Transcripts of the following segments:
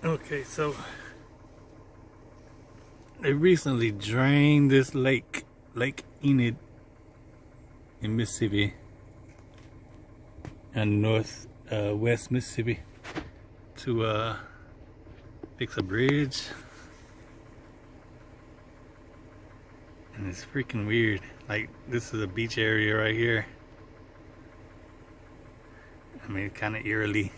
Okay, so they recently drained this lake, Lake Enid in Mississippi and west Mississippi to fix a bridge. And it's freaking weird. Like, this is a beach area right here. I mean, kind of eerily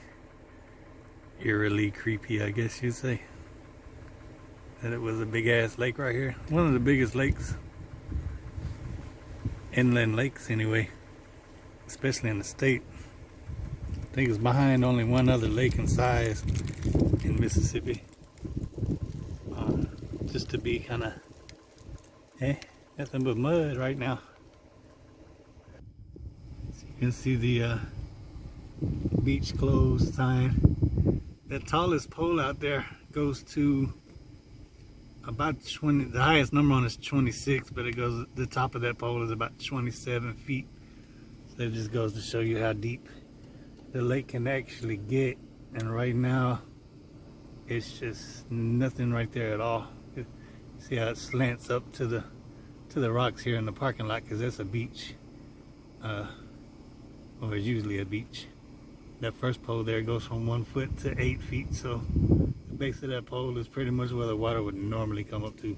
creepy, I guess you'd say. That it was a big ass lake right here. One of the biggest lakes. Inland lakes anyway. Especially in the state. I think it's behind only one other lake in size in Mississippi. Just to be kind of, nothing but mud right now. So you can see the beach closed sign. The tallest pole out there goes to about 20, the highest number on it is 26, but it goes, the top of that pole is about 27 feet. So it just goes to show you how deep the lake can actually get. And right now, it's just nothing right there at all. See how it slants up to the rocks here in the parking lot, because that's a beach. Or it's usually a beach. That first pole there goes from 1 foot to 8 feet, so the base of that pole is pretty much where the water would normally come up to.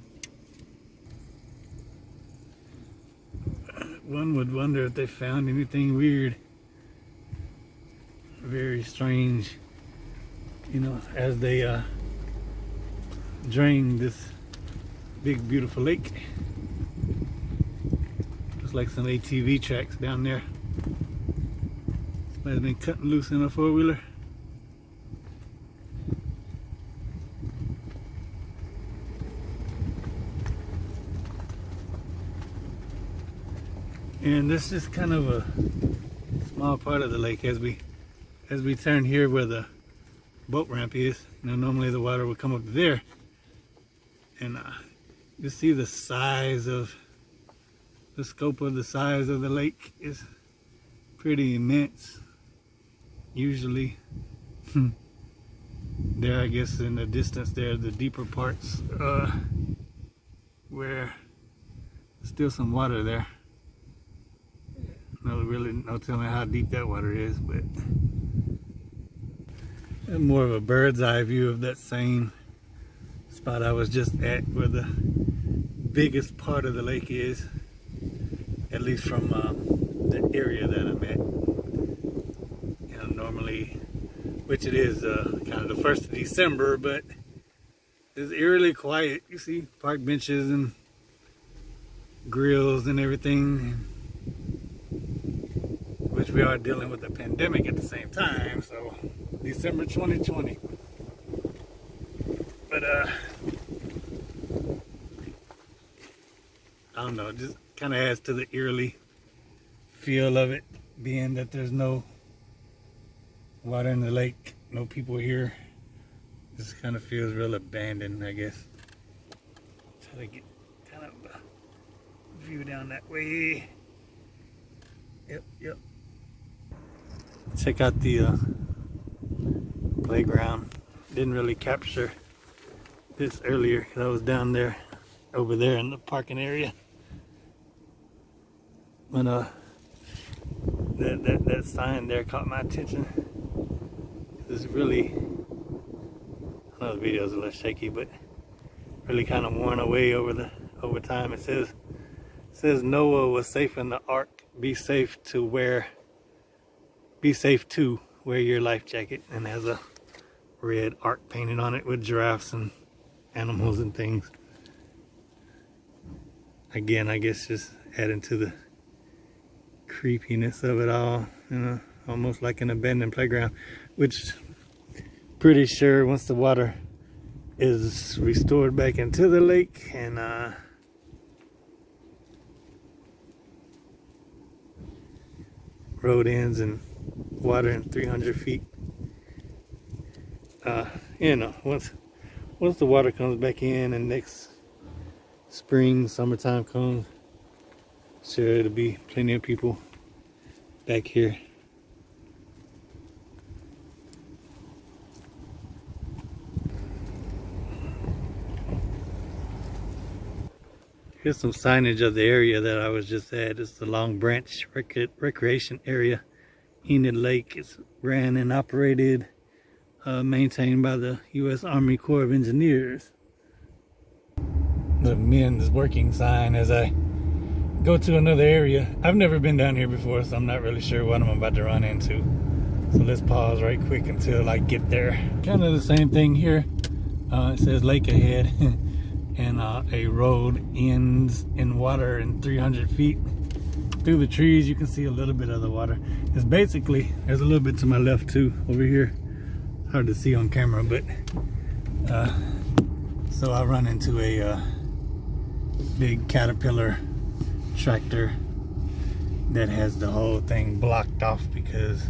One would wonder if they found anything weird, very strange, you know, as they drain this big beautiful lake. Looks like some ATV tracks down there. Might have been cutting loose in a four-wheeler. And this is kind of a small part of the lake as we turn here where the boat ramp is. You know, normally the water would come up there, and you see the size of the scope of the size of the lake is pretty immense. Usually there, I guess in the distance there, the deeper parts where there's still some water there. No telling how deep that water is, but more of a bird's eye view of that same spot I was just at, where the biggest part of the lake is, at least from the area that I'm at. You know, normally, which it is kind of the 1st of December, but it's eerily quiet. You see park benches and grills and everything, which we are dealing with a pandemic at the same time, so December 2020. But I don't know, it just kind of adds to the eerily feel of it, being that there's no water in the lake, no people here. This kind of feels real abandoned, I guess. Try to get kind of a view down that way. Yep. Check out the playground. Didn't really capture this earlier because I was down there, over there in the parking area. But that sign there caught my attention. It's really, I know the video is a little shaky, but really kind of worn away over time. It says Noah was safe in the ark. Be safe to wear your life jacket, and has a red ark painted on it with giraffes and animals and things. Again, I guess just adding to the creepiness of it all, you know, almost like an abandoned playground, which pretty sure once the water is restored back into the lake and road ends and water in 300 feet, you know, once the water comes back in and next spring, summertime comes, sure it'll be plenty of people back here. Here's some signage of the area that I was just at. It's the Long Branch Recreation Area. Enid Lake is ran and operated, maintained by the U.S. Army Corps of Engineers. The men's working sign as I go to another area. I've never been down here before, so I'm not really sure what I'm about to run into. So let's pause right quick until I get there. Kind of the same thing here. It says lake ahead, and a road ends in water in 300 feet. Through the trees, you can see a little bit of the water. It's basically, there's a little bit to my left too, over here. Hard to see on camera, but so I run into a big Caterpillar tractor that has the whole thing blocked off because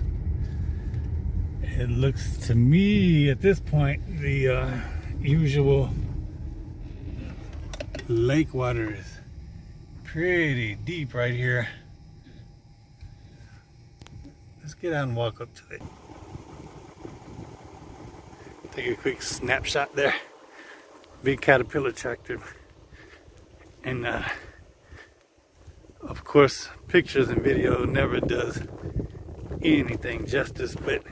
it looks to me at this point the usual lake water is pretty deep right here. Let's get out and walk up to it. Take a quick snapshot there. Big Caterpillar tractor. And of course, pictures and video never does anything justice, but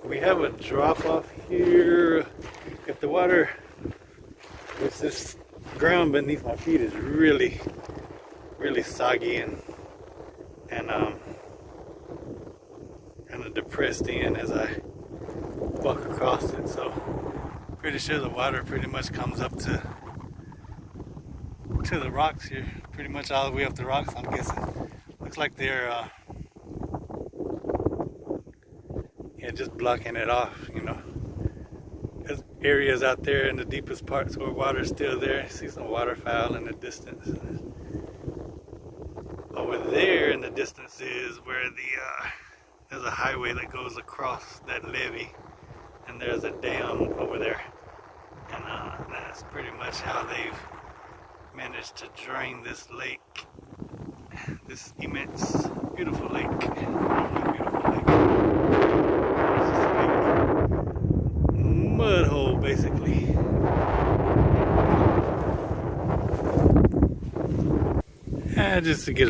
we have a drop off here. If the water, if this ground beneath my feet is really soggy and kind of depressed in as I walk across it, so pretty sure the water pretty much comes up to the rocks here, pretty much all the way up the rocks. I'm guessing looks like they're yeah, just blocking it off, you know. There's areas out there in the deepest parts where water's still there. See some waterfowl in the distance. Over there in the distance is where there's a highway that goes across that levee, and there's a dam over there, and that's pretty much how they've managed to drain this lake, this immense, beautiful lake. Beautiful lake. It's just a big mud hole, basically. Just to get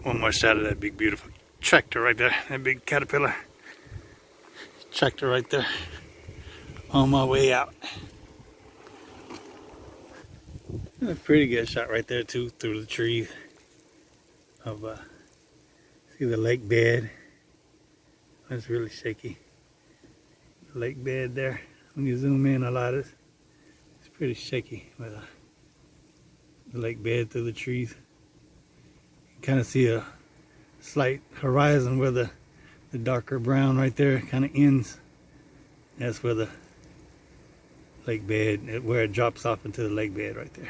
one more shot of that big, beautiful tractor right there, that big Caterpillar tractor right there, on my way out. A pretty good shot right there too, through the trees of see the lake bed. That's really shaky. The lake bed there, when you zoom in a lot, it's pretty shaky with the lake bed through the trees. You can kind of see a slight horizon where the darker brown right there kind of ends. That's where the lake bed, where it drops off into the lake bed right there.